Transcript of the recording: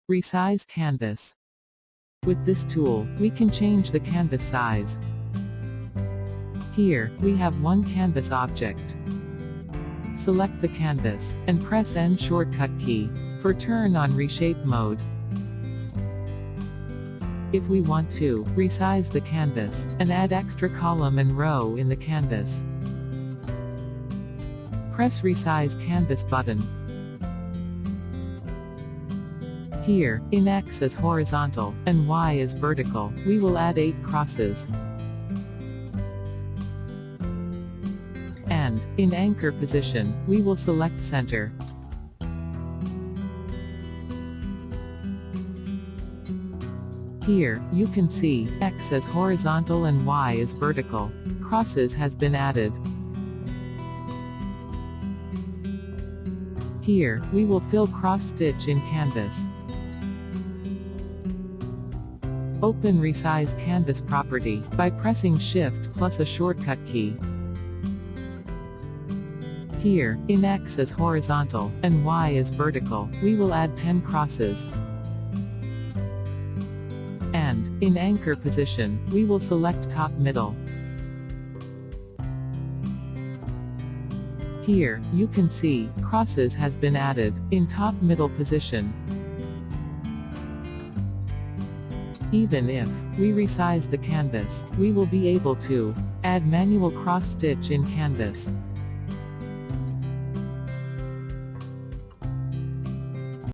Resize Canvas. With this tool, we can change the canvas size. Here, we have one canvas object. Select the canvas, and press N shortcut key, for turn on reshape mode. If we want to resize the canvas, and add extra column and row in the canvas, press Resize Canvas button. Here, in X as horizontal, and Y as vertical, we will add 8 crosses. And, in anchor position, we will select center. Here, you can see, X as horizontal and Y as vertical. Crosses has been added. Here, we will fill cross stitch in canvas. Open Resize Canvas property, by pressing Shift plus a shortcut key. Here, in X as horizontal, and Y as vertical, we will add 10 crosses. And, in anchor position, we will select top middle. Here, you can see, crosses has been added, in top middle position. Even if we resize the canvas, we will be able to add manual cross stitch in canvas.